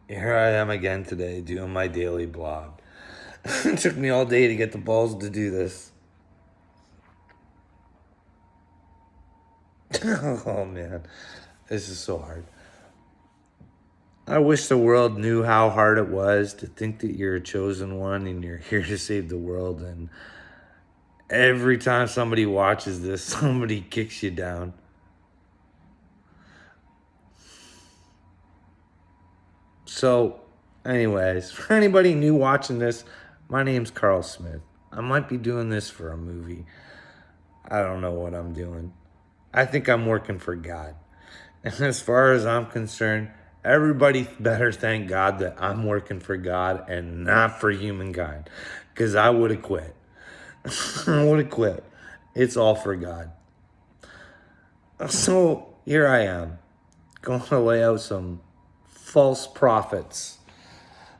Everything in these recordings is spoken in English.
Here I am again today doing my daily blog. It took me all day to get the balls to do this. Oh man, this is so hard. I wish the world knew how hard it was to think that you're a chosen one and you're here to save the world. And every time somebody watches this, somebody kicks you down. So, anyways, for anybody new watching this, my name's Carl Smith. I might be doing this for a movie. I don't know what I'm doing. I think I'm working for God. And as far as I'm concerned, everybody better thank God that I'm working for God and not for humankind. Because I would have quit. I would have quit. It's all for God. So here I am, going to lay out some false prophets.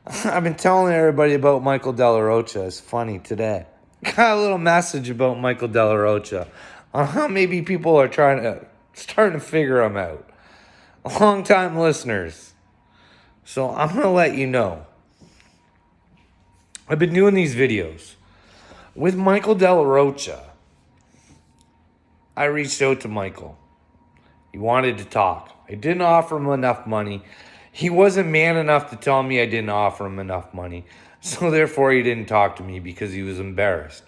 I've been telling everybody about Michael De La Rocha. It's funny today. Got a little message about Michael De La Rocha on how maybe people are starting to figure him out. Long-time listeners. So I'm going to let you know. I've been doing these videos. With Michael De La Rocha, I reached out to Michael. He wanted to talk. I didn't offer him enough money. He wasn't man enough to tell me I didn't offer him enough money. So therefore he didn't talk to me because he was embarrassed.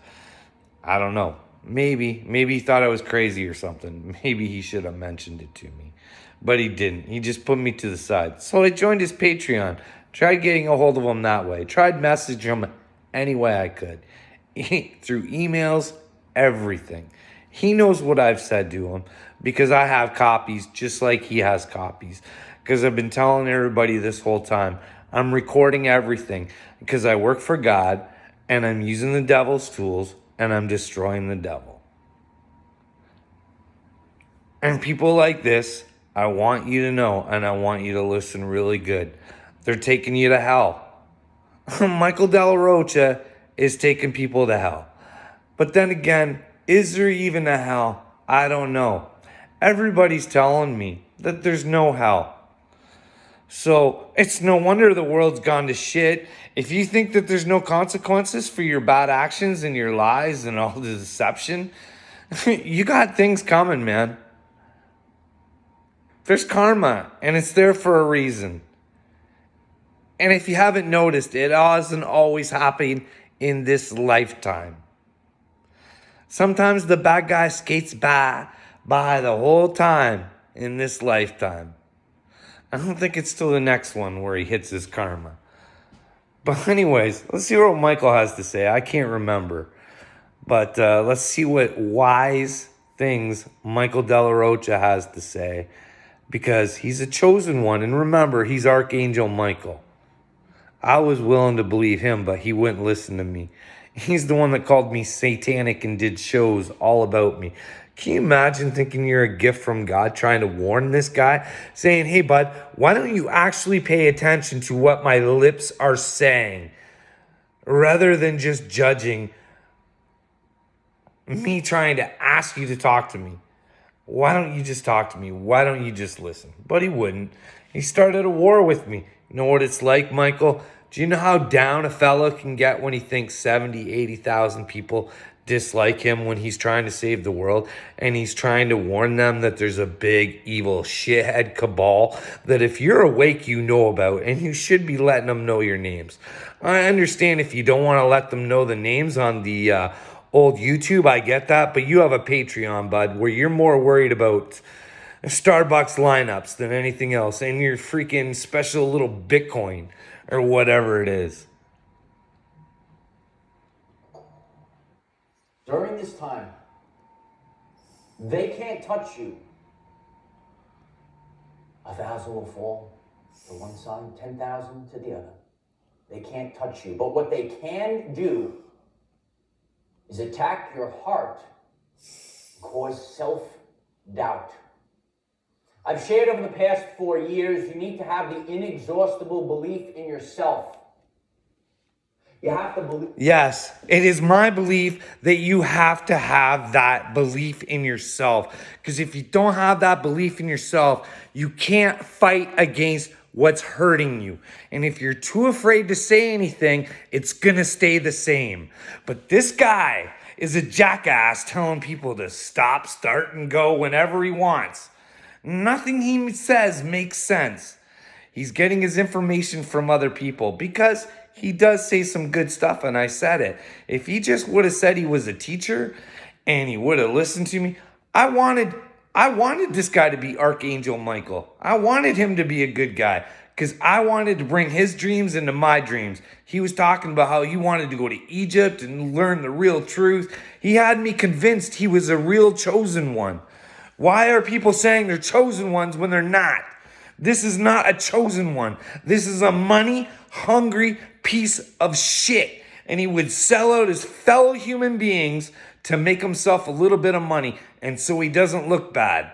I don't know. Maybe he thought I was crazy or something. Maybe he should have mentioned it to me. But he didn't. He just put me to the side. So I joined his Patreon. Tried getting a hold of him that way. Tried messaging him any way I could. Through emails, everything. He knows what I've said to him because I have copies just like he has copies. Because I've been telling everybody this whole time, I'm recording everything because I work for God and I'm using the devil's tools and I'm destroying the devil. And people like this, I want you to know and I want you to listen really good. They're taking you to hell. Michael De La Rocha is taking people to hell. But then again, is there even a hell? I don't know. Everybody's telling me that there's no hell. So it's no wonder the world's gone to shit. If you think that there's no consequences for your bad actions and your lies and all the deception, you got things coming, man. There's karma, and it's there for a reason. And if you haven't noticed, it doesn't always happen in this lifetime. Sometimes the bad guy skates by the whole time in this lifetime. I don't think it's till the next one where he hits his karma. But anyways, let's see what Michael has to say. I can't remember. But let's see what wise things Michael De La Rocha has to say. Because he's a chosen one. And remember, he's Archangel Michael. I was willing to believe him, but he wouldn't listen to me. He's the one that called me satanic and did shows all about me. Can you imagine thinking you're a gift from God, trying to warn this guy, saying, hey, bud, why don't you actually pay attention to what my lips are saying rather than just judging me trying to ask you to talk to me? Why don't you just talk to me? Why don't you just listen? But he wouldn't. He started a war with me. You know what it's like, Michael? Do you know how down a fella can get when he thinks 70, 80,000 people dislike him when he's trying to save the world and he's trying to warn them that there's a big evil shithead cabal that if you're awake you know about, and you should be letting them know your names. I understand if you don't want to let them know the names on the old YouTube, I get that, but you have a Patreon, bud, where you're more worried about Starbucks lineups than anything else, and your freaking special little Bitcoin or whatever it is. During this time, they can't touch you. 1,000 will fall to one side, 10,000 to the other. They can't touch you. But what they can do is attack your heart, cause self-doubt. I've shared over the past 4 years, you need to have the inexhaustible belief in yourself. You have to believe. Yes, it is my belief that you have to have that belief in yourself. Because if you don't have that belief in yourself, you can't fight against what's hurting you. And if you're too afraid to say anything, it's gonna stay the same. But this guy is a jackass telling people to stop, start, and go whenever he wants. Nothing he says makes sense. He's getting his information from other people because he does say some good stuff, and I said it. If he just would have said he was a teacher and he would have listened to me, I wanted this guy to be Archangel Michael. I wanted him to be a good guy because I wanted to bring his dreams into my dreams. He was talking about how he wanted to go to Egypt and learn the real truth. He had me convinced he was a real chosen one. Why are people saying they're chosen ones when they're not? This is not a chosen one. This is a money-hungry piece of shit. And he would sell out his fellow human beings to make himself a little bit of money, and so he doesn't look bad.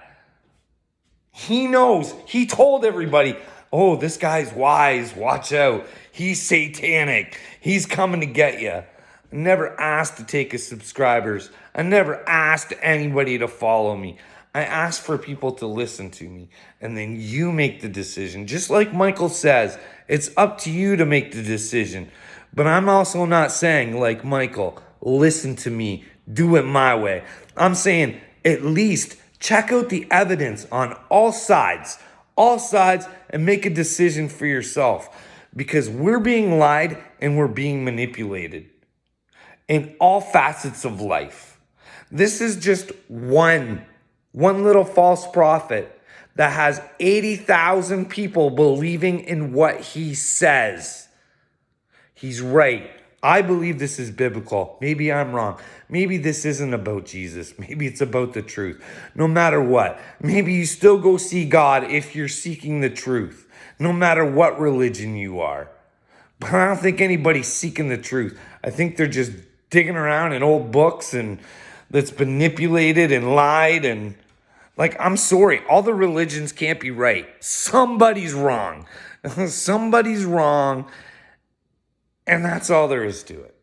He knows. He told everybody, oh, this guy's wise. Watch out. He's satanic. He's coming to get you. I never asked to take his subscribers. I never asked anybody to follow me. I asked for people to listen to me, and then you make the decision. Just like Michael says, it's up to you to make the decision. But I'm also not saying, like Michael, listen to me, do it my way. I'm saying at least check out the evidence on all sides, and make a decision for yourself. Because we're being lied and we're being manipulated in all facets of life. This is just one little false prophet that has 80,000 people believing in what he says. He's right. I believe this is biblical. Maybe I'm wrong. Maybe this isn't about Jesus. Maybe it's about the truth. No matter what, maybe you still go see God if you're seeking the truth, no matter what religion you are. But I don't think anybody's seeking the truth. I think they're just digging around in old books and that's manipulated and lied and I'm sorry, all the religions can't be right. Somebody's wrong. Somebody's wrong. And that's all there is to it.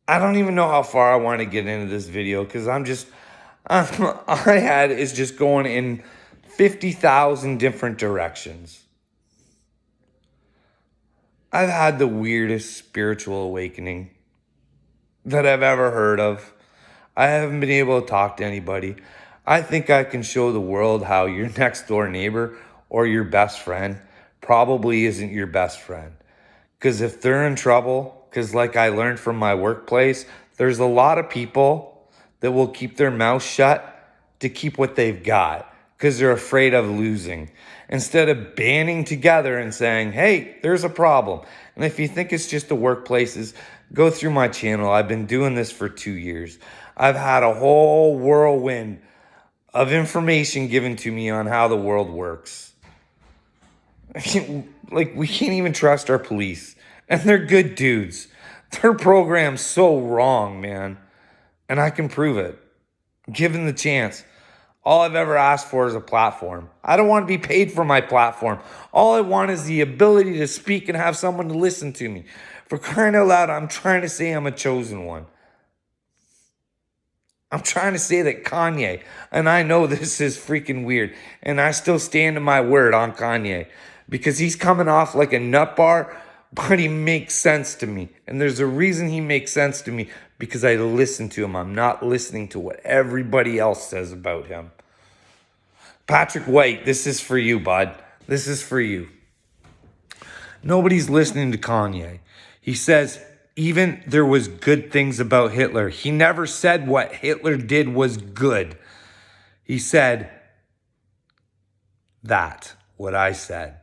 I don't even know how far I want to get into this video because all I had is just going in 50,000 different directions. I've had the weirdest spiritual awakening that I've ever heard of. I haven't been able to talk to anybody. I think I can show the world how your next door neighbor or your best friend probably isn't your best friend. Because if they're in trouble, because like I learned from my workplace, there's a lot of people that will keep their mouth shut to keep what they've got because they're afraid of losing. Instead of banding together and saying, hey, there's a problem. And if you think it's just the workplaces, go through my channel. I've been doing this for 2 years. I've had a whole whirlwind of information given to me on how the world works. We can't even trust our police. And they're good dudes. Their program's so wrong, man. And I can prove it. Given the chance. All I've ever asked for is a platform. I don't want to be paid for my platform. All I want is the ability to speak and have someone to listen to me. For crying out loud, I'm trying to say I'm a chosen one. I'm trying to say that Kanye, and I know this is freaking weird, and I still stand to my word on Kanye because he's coming off like a nut bar, but he makes sense to me. And there's a reason he makes sense to me because I listen to him. I'm not listening to what everybody else says about him. Patrick White, this is for you, bud. This is for you. Nobody's listening to Kanye. He says, even there was good things about Hitler. He never said what Hitler did was good. He said that, what I said.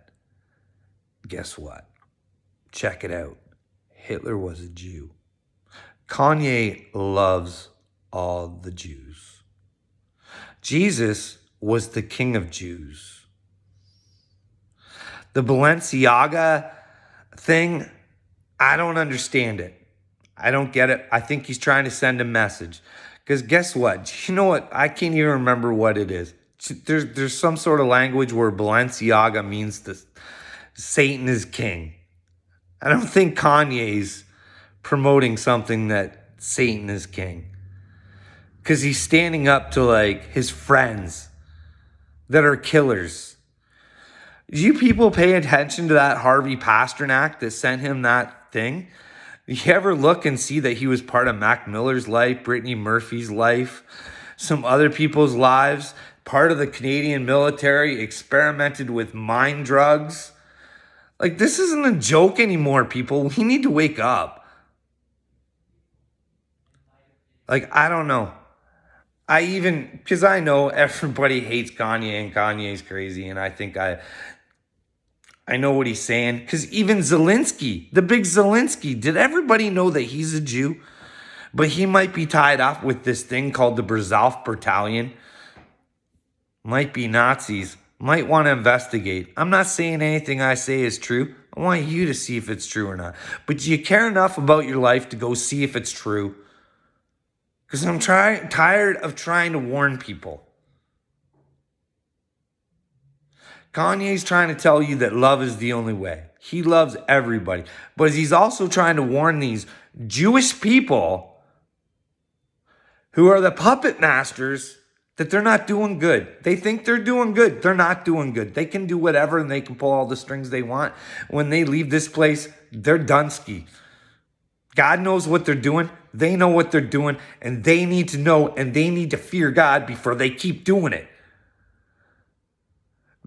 Guess what? Check it out. Hitler was a Jew. Kanye loves all the Jews. Jesus was the king of Jews. The Balenciaga thing, I don't understand it. I don't get it. I think he's trying to send a message. Because guess what? You know what? I can't even remember what it is. There's some sort of language where Balenciaga means Satan is king. I don't think Kanye's promoting something that Satan is king. Because he's standing up to his friends that are killers. Do you people pay attention to that Harvey Pasternak that sent him that thing? You ever look and see that he was part of Mac Miller's life, Brittany Murphy's life, some other people's lives, part of the Canadian military, experimented with mind drugs? Like, this isn't a joke anymore, people. We need to wake up. Like, I don't know. Because I know everybody hates Kanye and Kanye's crazy, and I think I know what he's saying. Because even Zelensky, the big Zelensky, did everybody know that he's a Jew? But he might be tied up with this thing called the Brzalf Battalion. Might be Nazis. Might want to investigate. I'm not saying anything I say is true. I want you to see if it's true or not. But do you care enough about your life to go see if it's true? Because I'm tired of trying to warn people. Kanye's trying to tell you that love is the only way. He loves everybody. But he's also trying to warn these Jewish people who are the puppet masters that they're not doing good. They think they're doing good. They're not doing good. They can do whatever and they can pull all the strings they want. When they leave this place, they're Dunsky. God knows what they're doing. They know what they're doing. And they need to know and they need to fear God before they keep doing it.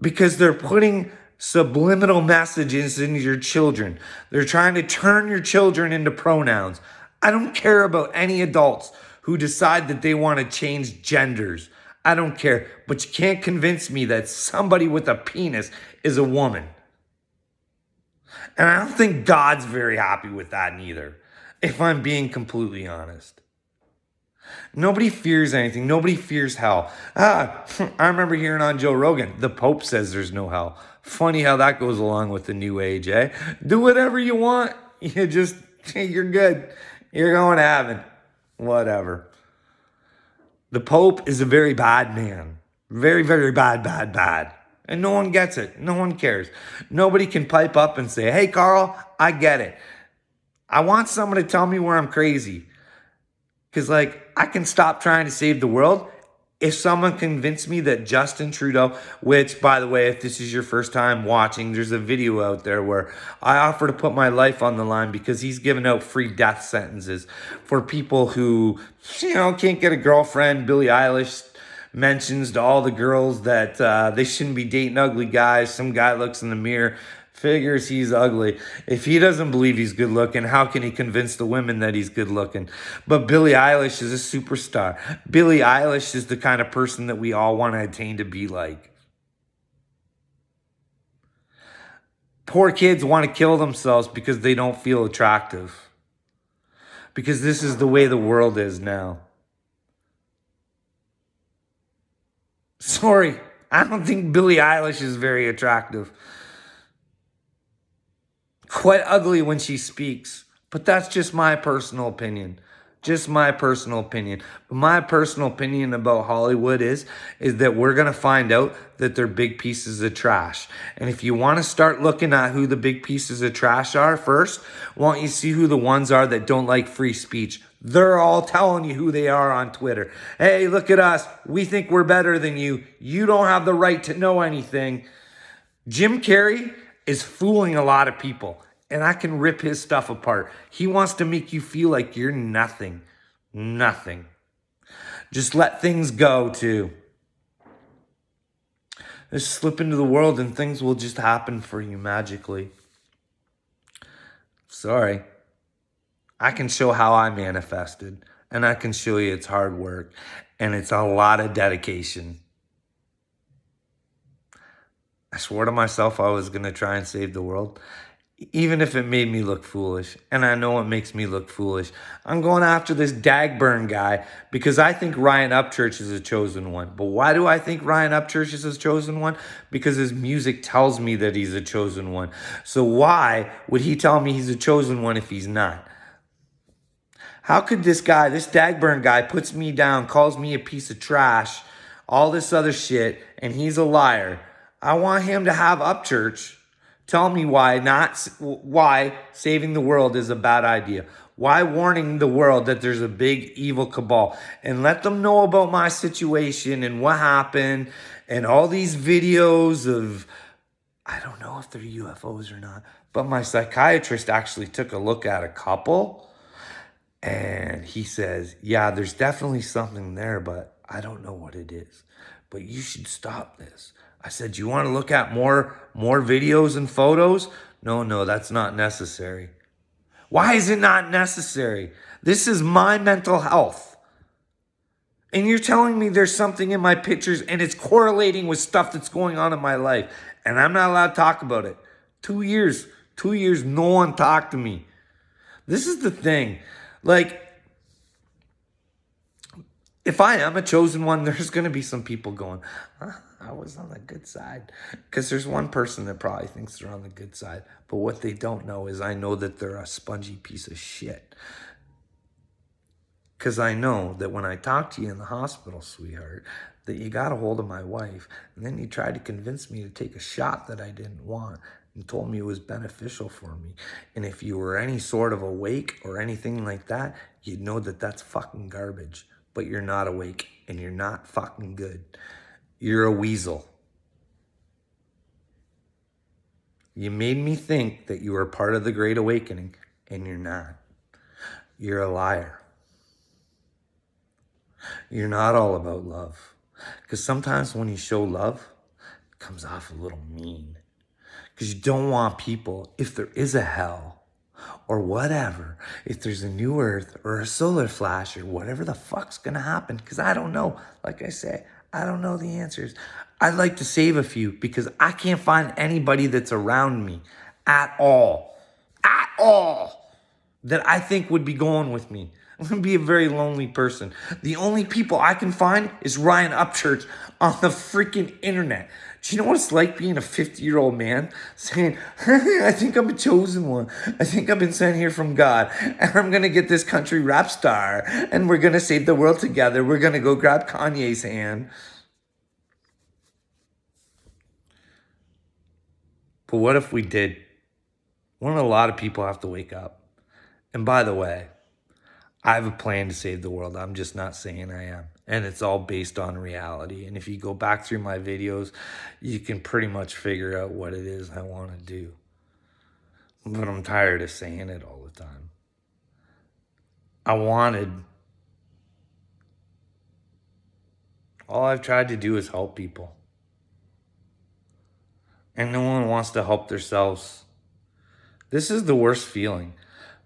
Because they're putting subliminal messages into your children. They're trying to turn your children into pronouns. I don't care about any adults who decide that they want to change genders. I don't care. But you can't convince me that somebody with a penis is a woman. And I don't think God's very happy with that neither, if I'm being completely honest. Nobody fears anything. Nobody fears hell. I remember hearing on Joe Rogan, the Pope says there's no hell. Funny how that goes along with the new age, eh? Do whatever you want. You're good. You're going to heaven. Whatever. The Pope is a very bad man. Very, very bad. And no one gets it. No one cares. Nobody can pipe up and say, hey, Carl, I get it. I want someone to tell me where I'm crazy. Because, I can stop trying to save the world if someone convinced me that Justin Trudeau, which, by the way, if this is your first time watching, there's a video out there where I offer to put my life on the line because he's giving out free death sentences for people who, can't get a girlfriend. Billie Eilish mentions to all the girls that they shouldn't be dating ugly guys. Some guy looks in the mirror, figures he's ugly. If he doesn't believe he's good looking, how can he convince the women that he's good looking? But Billie Eilish is a superstar. Billie Eilish is the kind of person that we all want to attain to be like. Poor kids want to kill themselves because they don't feel attractive. Because this is the way the world is now. Sorry, I don't think Billie Eilish is very attractive. Quite ugly when she speaks, but that's just my personal opinion. Just my personal opinion. But my personal opinion about Hollywood is that we're going to find out that they're big pieces of trash. And if you want to start looking at who the big pieces of trash are first, why don't you see who the ones are that don't like free speech? They're all telling you who they are on Twitter. Hey, look at us. We think we're better than you. You don't have the right to know anything. Jim Carrey is fooling a lot of people. And I can rip his stuff apart. He wants to make you feel like you're nothing. Nothing. Just let things go too. Just slip into the world and things will just happen for you magically. Sorry. I can show how I manifested. And I can show you it's hard work. And it's a lot of dedication. I swore to myself I was going to try and save the world. Even if it made me look foolish, and I know it makes me look foolish. I'm going after this Dagburn guy because I think Ryan Upchurch is a chosen one. But why do I think Ryan Upchurch is a chosen one? Because his music tells me that he's a chosen one. So why would he tell me he's a chosen one if he's not? How could this guy, this Dagburn guy, puts me down, calls me a piece of trash, all this other shit, and he's a liar? I want him to have Upchurch tell me why saving the world is a bad idea. Why warning the world that there's a big evil cabal. And let them know about my situation and what happened And all these videos of, I don't know if they're UFOs or not, but my psychiatrist actually took a look at a couple and he says, yeah, there's definitely something there, but I don't know what it is. But you should stop this. I said, you want to look at more videos and photos? No, that's not necessary. Why is it not necessary? This is my mental health. And you're telling me there's something in my pictures and it's correlating with stuff that's going on in my life. And I'm not allowed to talk about it. 2 years, no one talked to me. This is the thing. Like, if I am a chosen one, there's going to be some people going, I was on the good side. Because there's one person that probably thinks they're on the good side. But what they don't know is I know that they're a spongy piece of shit. Because I know that when I talked to you in the hospital, sweetheart, that you got a hold of my wife. And then you tried to convince me to take a shot that I didn't want. And told me it was beneficial for me. And if you were any sort of awake or anything like that, you'd know that that's fucking garbage. But you're not awake and you're not fucking good. You're a weasel. You made me think that you were part of the Great Awakening and you're not. You're a liar. You're not all about love. Because sometimes when you show love, it comes off a little mean. Because you don't want people, if there is a hell or whatever, if there's a new earth or a solar flash or whatever the fuck's going to happen, because I don't know. Like I say, I don't know the answers. I'd like to save a few because I can't find anybody that's around me at all that I think would be going with me. I'm going to be a very lonely person. The only people I can find is Ryan Upchurch on the freaking internet. Do you know what it's like being a 50-year-old man saying, I think I'm a chosen one. I think I've been sent here from God. And I'm going to get this country rap star. And we're going to save the world together. We're going to go grab Kanye's hand. But what if we did? Wouldn't a lot of people have to wake up? And by the way, I have a plan to save the world. I'm just not saying I am. And it's all based on reality. And if you go back through my videos, you can pretty much figure out what it is I want to do. But I'm tired of saying it all the time. All I've tried to do is help people. And no one wants to help themselves. This is the worst feeling.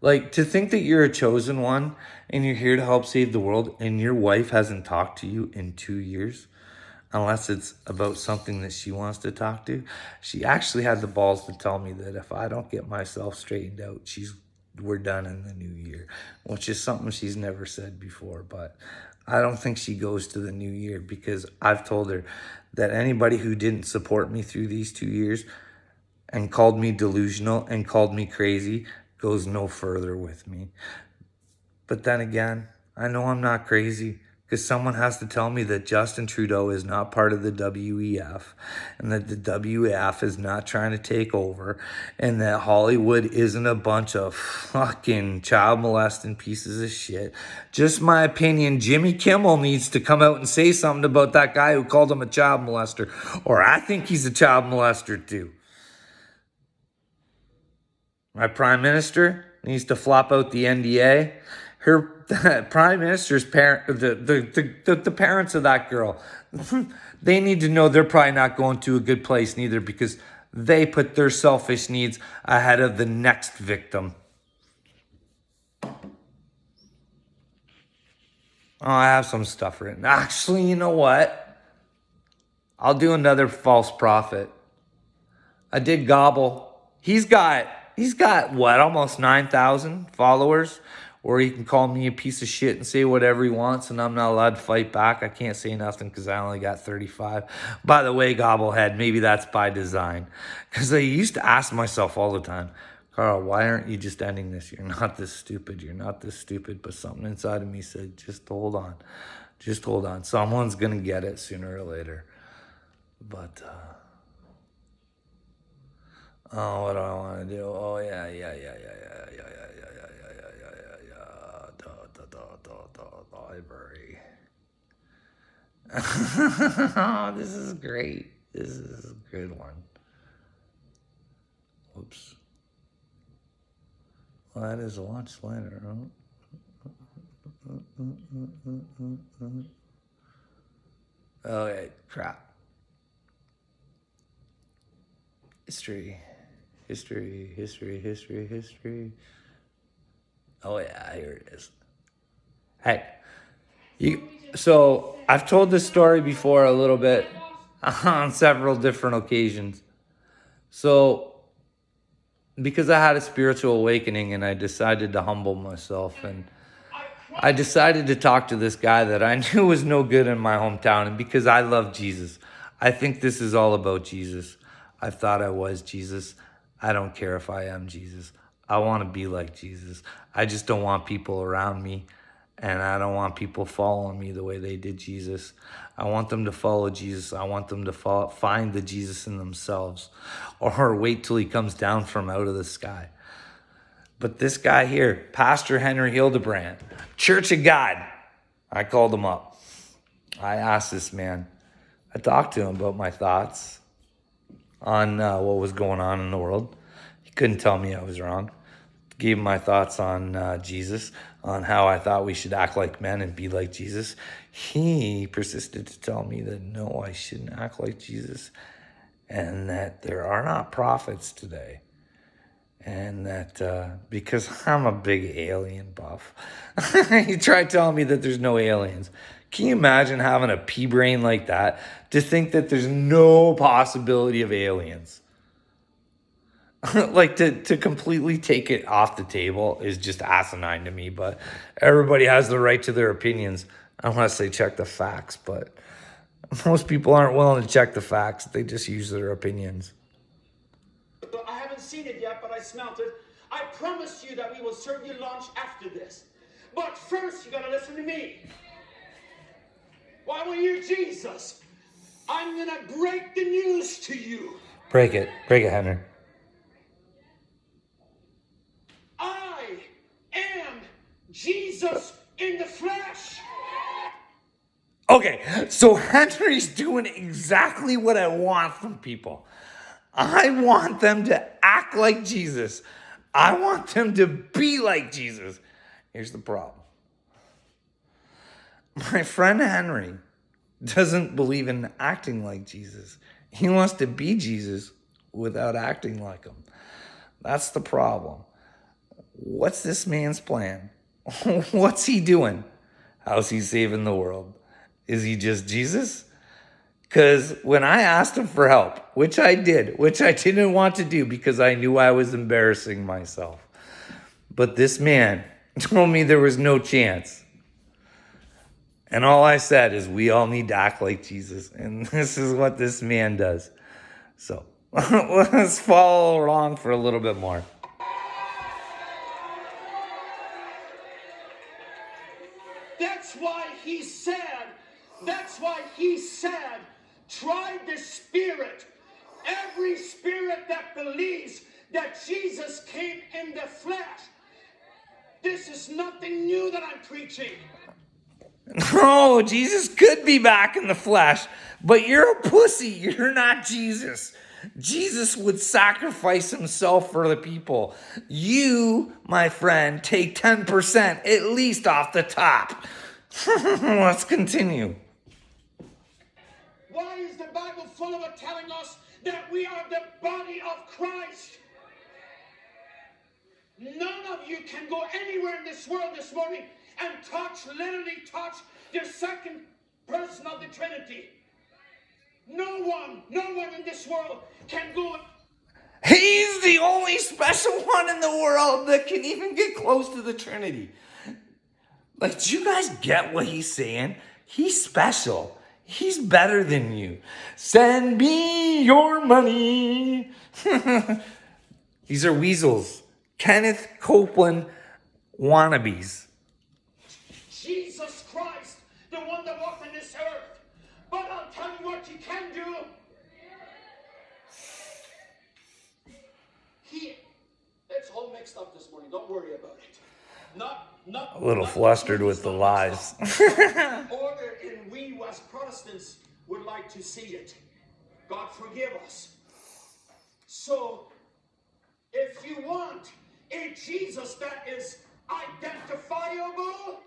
Like, to think that you're a chosen one and you're here to help save the world and your wife hasn't talked to you in 2 years, unless it's about something that she wants to talk to. She actually had the balls to tell me that if I don't get myself straightened out, we're done in the new year, which is something she's never said before. But I don't think she goes to the new year because I've told her that anybody who didn't support me through these 2 years and called me delusional and called me crazy goes no further with me. But then again, I know I'm not crazy because someone has to tell me that Justin Trudeau is not part of the WEF and that the WEF is not trying to take over and that Hollywood isn't a bunch of fucking child molesting pieces of shit. Just my opinion, Jimmy Kimmel needs to come out and say something about that guy who called him a child molester, or I think he's a child molester too. My prime minister needs to flop out the NDA. Her prime minister's parent, the parents of that girl, they need to know they're probably not going to a good place neither because they put their selfish needs ahead of the next victim. Oh, I have some stuff written. Actually, you know what? I'll do another false prophet. I did Gobble. He's got what, almost 9,000 followers, where he can call me a piece of shit and say whatever he wants, and I'm not allowed to fight back. I can't say nothing because I only got 35. By the way, Gobblehead, maybe that's by design. Because I used to ask myself all the time, Carl, why aren't you just ending this? You're not this stupid. You're not this stupid. But something inside of me said, just hold on. Just hold on. Someone's going to get it sooner or later. But, oh, what do I want to do? Oh, yeah. The library. Oh, this is great. This is a good one. Whoops. Well, that is a launch slider, huh? Okay, crap. History. Oh yeah, here it is. Hey, so I've told this story before a little bit on several different occasions. So because I had a spiritual awakening and I decided to humble myself, and I decided to talk to this guy that I knew was no good in my hometown, and because I love Jesus, I think this is all about Jesus. I thought I was Jesus. I don't care if I am Jesus. I want to be like Jesus. I just don't want people around me, and I don't want people following me the way they did Jesus. I want them to follow Jesus. I want them to find the Jesus in themselves, or wait till he comes down from out of the sky. But this guy here, Pastor Henry Hildebrand, Church of God, I called him up. I asked this man, I talked to him about my thoughts on what was going on in the world. He couldn't tell me I was wrong. Gave him my thoughts on Jesus, on how I thought we should act like men and be like Jesus. He persisted to tell me that no, I shouldn't act like Jesus, and that there are not prophets today. And that because I'm a big alien buff, he tried telling me that there's no aliens. Can you imagine having a pea brain like that to think that there's no possibility of aliens? Like to completely take it off the table is just asinine to me, but everybody has the right to their opinions unless they check the facts. But most people aren't willing to check the facts. They just use their opinions. I haven't seen it yet, but I smelt it. I promise you that we will serve you lunch after this. But first, you gotta listen to me. Why will you, Jesus? I'm gonna break the news to you. Break it, Henry. I am Jesus in the flesh. Okay, so Henry's doing exactly what I want from people. I want them to act like Jesus. I want them to be like Jesus. Here's the problem. My friend Henry doesn't believe in acting like Jesus. He wants to be Jesus without acting like him. That's the problem. What's this man's plan? What's he doing? How's he saving the world? Is he just Jesus? Because when I asked him for help, which I did, which I didn't want to do because I knew I was embarrassing myself, but this man told me there was no chance. And all I said is we all need to act like Jesus. And this is what this man does. So let's follow along for a little bit more. That's why he said, try the spirit. Every spirit that believes that Jesus came in the flesh. This is nothing new that I'm preaching. No, Jesus could be back in the flesh, but you're a pussy. You're not Jesus. Jesus would sacrifice himself for the people. You, my friend, take 10% at least off the top. Let's continue. Why is the Bible full of it telling us that we are the body of Christ? None of you can go anywhere in this world this morning and literally touch the second person of the Trinity. No one in this world can go. He's the only special one in the world that can even get close to the Trinity. Like, do you guys get what he's saying? He's special. He's better than you. Send me your money. These are weasels. Kenneth Copeland wannabes. Jesus Christ, the one that walked on this earth. But I'll tell you what you can do. It's all mixed up this morning. Don't worry about it. Not, A little not flustered the with the truth, lies. order in we as Protestants would like to see it. God forgive us. So, if you want a Jesus that is identifiable,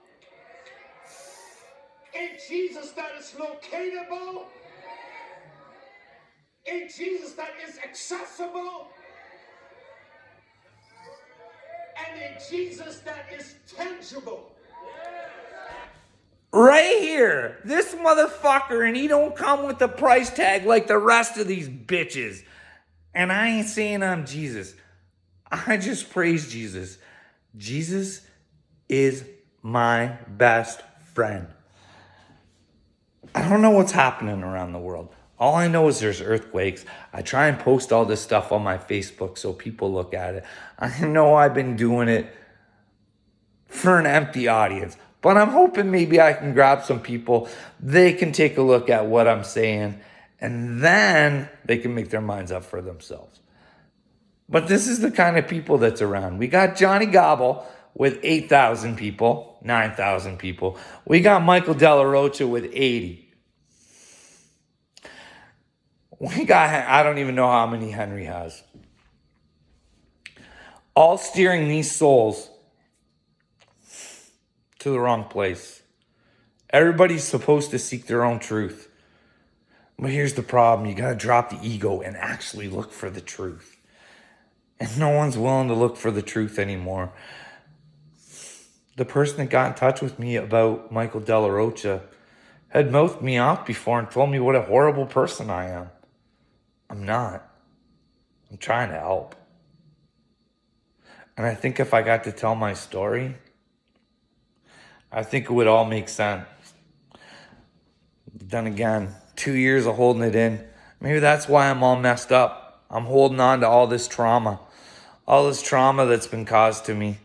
a Jesus that is locatable, a Jesus that is accessible, and a Jesus that is tangible. Right here. This motherfucker, and he don't come with the price tag like the rest of these bitches. And I ain't saying I'm Jesus. I just praise Jesus. Jesus is my best friend. I don't know what's happening around the world. All I know is there's earthquakes. I try and post all this stuff on my Facebook so people look at it. I know I've been doing it for an empty audience, but I'm hoping maybe I can grab some people. They can take a look at what I'm saying, and then they can make their minds up for themselves. But this is the kind of people that's around. We got Johnny Gobble with 8,000 people, 9,000 people. We got Michael Della Rocha with 80. We got, I don't even know how many Henry has. All steering these souls to the wrong place. Everybody's supposed to seek their own truth. But here's the problem. You got to drop the ego and actually look for the truth. And no one's willing to look for the truth anymore. The person that got in touch with me about Michael Della Rocha had mouthed me off before and told me what a horrible person I am. I'm not. I'm trying to help. And I think if I got to tell my story, I think it would all make sense. Then again, 2 years of holding it in. Maybe that's why I'm all messed up. I'm holding on to all this trauma that's been caused to me.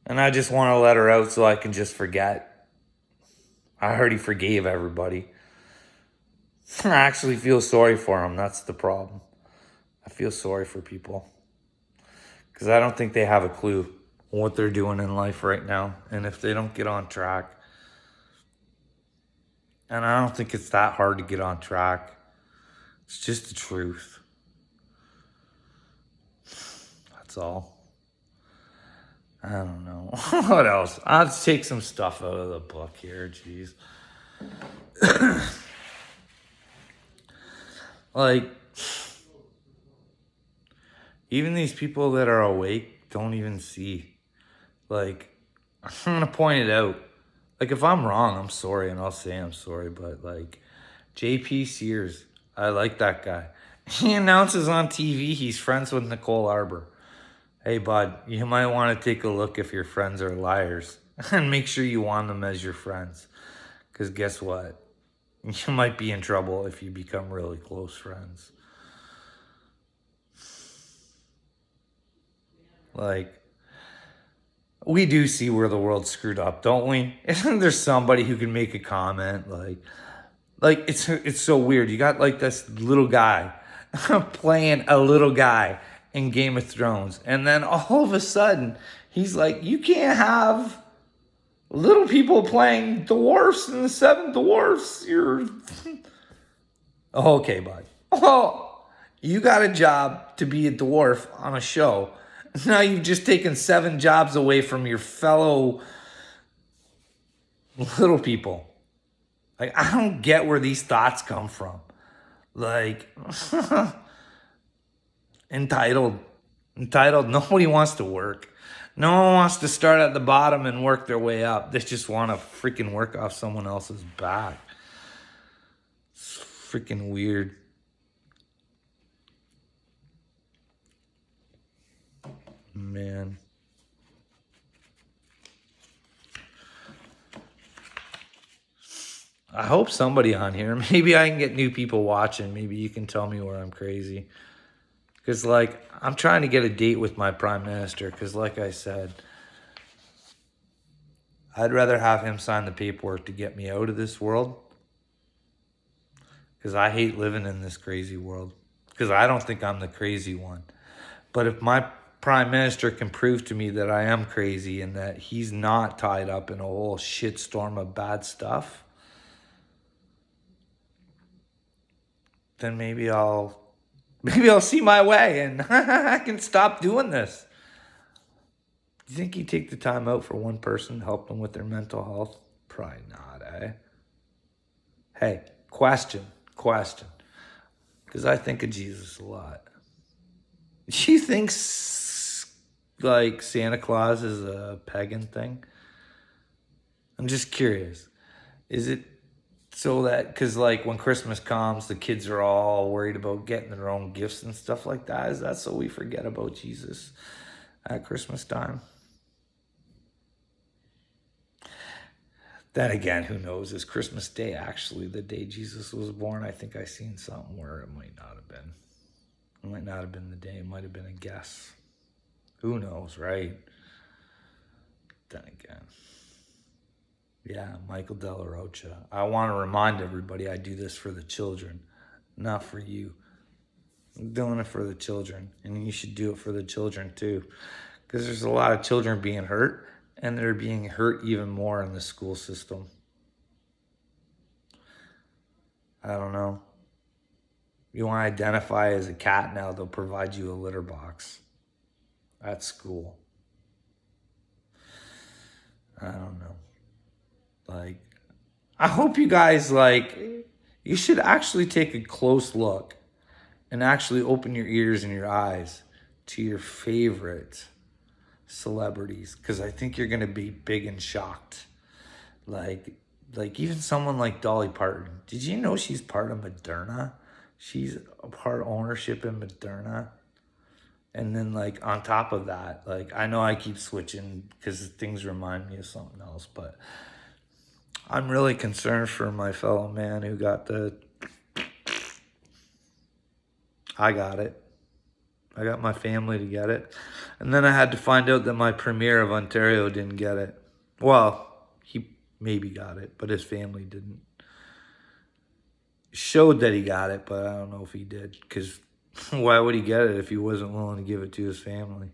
And I just want to let her out so I can just forget. I already forgave everybody. I actually feel sorry for them. That's the problem. I feel sorry for people. Because I don't think they have a clue what they're doing in life right now. And if they don't get on track. And I don't think it's that hard to get on track. It's just the truth. That's all. I don't know. What else? I'll take some stuff out of the book here. Jeez. Like, even these people that are awake don't even see. Like, I'm going to point it out. Like, if I'm wrong, I'm sorry, and I'll say I'm sorry. But, like, JP Sears, I like that guy. He announces on TV he's friends with Nicole Arbor. Hey, bud, you might want to take a look if your friends are liars. And make sure you want them as your friends. Because guess what? You might be in trouble if you become really close friends. Like, we do see where the world's screwed up, don't we? Isn't there somebody who can make a comment like it's so weird. You got like this little guy playing a little guy in Game of Thrones, and then all of a sudden he's like, you can't have little people playing dwarfs in the Seven Dwarfs. You're okay, bud. Oh, you got a job to be a dwarf on a show. Now you've just taken 7 jobs away from your fellow little people. Like, I don't get where these thoughts come from. Like, entitled. Nobody wants to work. No one wants to start at the bottom and work their way up. They just want to freaking work off someone else's back. It's freaking weird. Man. I hope somebody on here, maybe I can get new people watching. Maybe you can tell me where I'm crazy. Because, like, I'm trying to get a date with my prime minister. Because, like I said, I'd rather have him sign the paperwork to get me out of this world. Because I hate living in this crazy world. Because I don't think I'm the crazy one. But if my prime minister can prove to me that I am crazy and that he's not tied up in a whole shitstorm of bad stuff, then maybe I'll see my way and I can stop doing this. Do you think he'd take the time out for one person to help them with their mental health? Probably not, eh? Hey, question. Because I think of Jesus a lot. Do you think like Santa Claus is a pagan thing? I'm just curious. Is it so that, because like when Christmas comes, the kids are all worried about getting their own gifts and stuff like that? Is that so we forget about Jesus at Christmas time? Then again, who knows? Is Christmas Day actually the day Jesus was born? I think I seen something where it might not have been. It might not have been the day. It might have been a guess. Who knows, right? Then again. Yeah, Michael De La Rocha. I want to remind everybody I do this for the children, not for you. I'm doing it for the children, and you should do it for the children too. Because there's a lot of children being hurt, and they're being hurt even more in the school system. I don't know. You want to identify as a cat now, they'll provide you a litter box at school. I don't know. Like, I hope you guys, like, you should actually take a close look and actually open your ears and your eyes to your favorite celebrities, because I think you're going to be big and shocked. Like even someone like Dolly Parton. Did you know she's part of Moderna? She's a part ownership in Moderna. And then, like, on top of that, like, I know I keep switching because things remind me of something else, but I'm really concerned for my fellow man who got I got it. I got my family to get it. And then I had to find out that my Premier of Ontario didn't get it. Well, he maybe got it, but his family didn't. Showed that he got it, but I don't know if he did. Because why would he get it if he wasn't willing to give it to his family?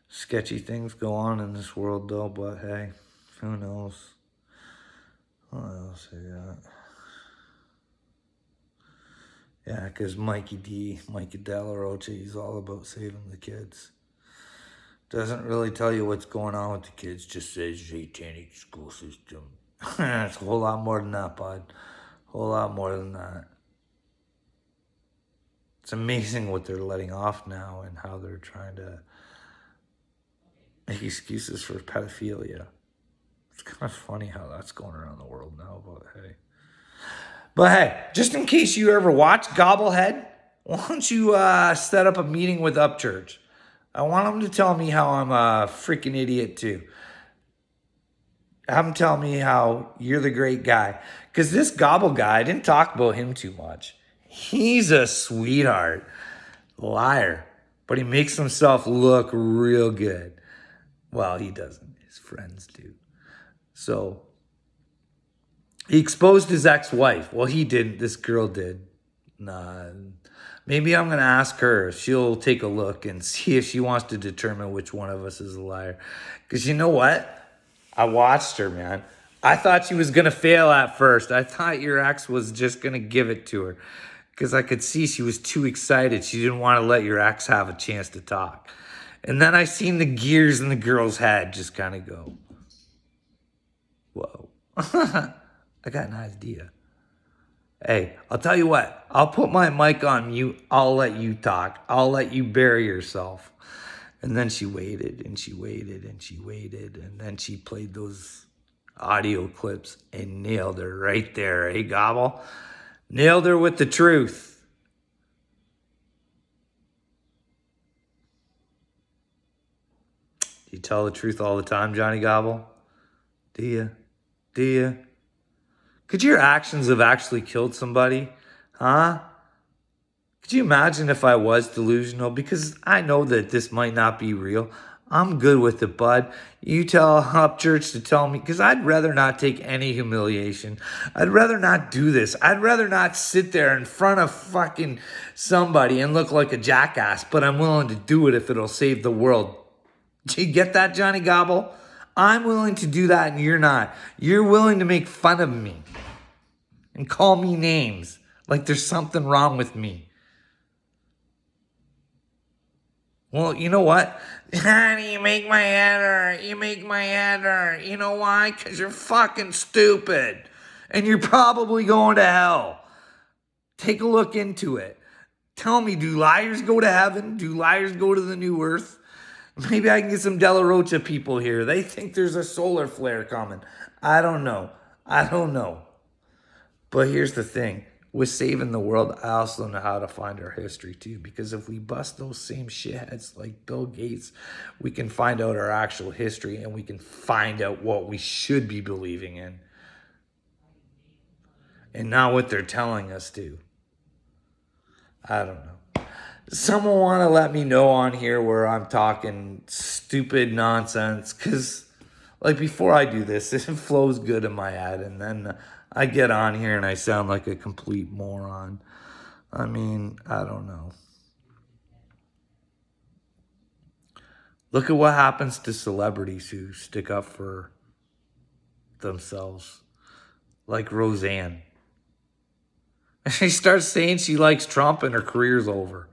Sketchy things go on in this world, though, but hey, who knows? What else I got? Yeah, because Mikey De La Rocha, he's all about saving the kids. Doesn't really tell you what's going on with the kids, just says satanic school system. It's a whole lot more than that, bud. Whole lot more than that. It's amazing what they're letting off now and how they're trying to make excuses for pedophilia. It's kind of funny how that's going around the world now, but hey, just in case you ever watch Gobblehead, why don't you set up a meeting with Upchurch? I want them to tell me how I'm a freaking idiot too. Have them tell me how you're the great guy. Because this Gobble guy, I didn't talk about him too much. He's a sweetheart. Liar. But he makes himself look real good. Well, he doesn't. His friends do. So, he exposed his ex-wife. Well, he didn't. This girl did. Nah. Maybe I'm going to ask her if she'll take a look and see if she wants to determine which one of us is a liar. Because you know what? I watched her, man. I thought she was going to fail at first. I thought your ex was just going to give it to her. Because I could see she was too excited. She didn't want to let your ex have a chance to talk. And then I seen the gears in the girl's head just kind of go, whoa. I got an idea. Hey, I'll tell you what. I'll put my mic on mute. I'll let you talk. I'll let you bury yourself. And then she waited and she waited and she waited. And then she played those audio clips and nailed her right there. Hey, Gobble? Nailed her with the truth. You tell the truth all the time, Johnny Gobble? Do you? Do you? Could your actions have actually killed somebody? Huh? Could you imagine if I was delusional? Because I know that this might not be real. I'm good with it, bud. You tell Upchurch to tell me, because I'd rather not take any humiliation. I'd rather not do this. I'd rather not sit there in front of fucking somebody and look like a jackass, but I'm willing to do it if it'll save the world. Do you get that, Johnny Gobble? I'm willing to do that and you're not. You're willing to make fun of me and call me names like there's something wrong with me. Well, you know what? Honey, you make my head hurt. You make my head hurt. You know why? Because you're fucking stupid. And you're probably going to hell. Take a look into it. Tell me, do liars go to heaven? Do liars go to the new earth? Maybe I can get some De La Rocha people here. They think there's a solar flare coming. I don't know. But here's the thing. With saving the world, I also know how to find our history too. Because if we bust those same shitheads like Bill Gates, we can find out our actual history and we can find out what we should be believing in. And not what they're telling us to. I don't know. Someone want to let me know on here where I'm talking stupid nonsense. Because like before I do this, it flows good in my head. And then I get on here and I sound like a complete moron. I mean, I don't know. Look at what happens to celebrities who stick up for themselves. Like Roseanne. She starts saying she likes Trump and her career's over.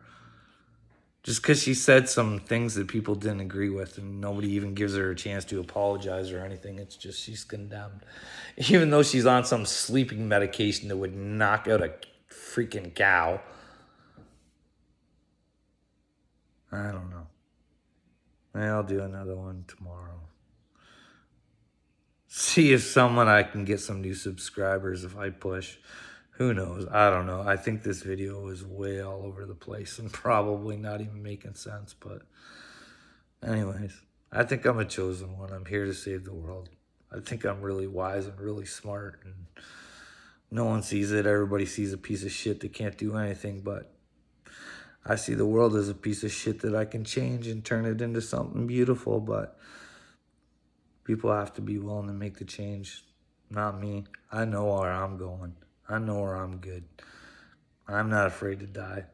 Just because she said some things that people didn't agree with and nobody even gives her a chance to apologize or anything. It's just she's condemned. Even though she's on some sleeping medication that would knock out a freaking cow. I don't know. I'll do another one tomorrow. See if I can get some new subscribers if I push. Who knows? I don't know. I think this video is way all over the place and probably not even making sense. But anyways, I think I'm a chosen one. I'm here to save the world. I think I'm really wise and really smart. And no one sees it. Everybody sees a piece of shit that can't do anything. But I see the world as a piece of shit that I can change and turn it into something beautiful. But people have to be willing to make the change. Not me. I know where I'm going. I know where I'm good. I'm not afraid to die.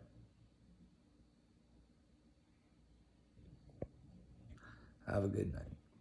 Have a good night.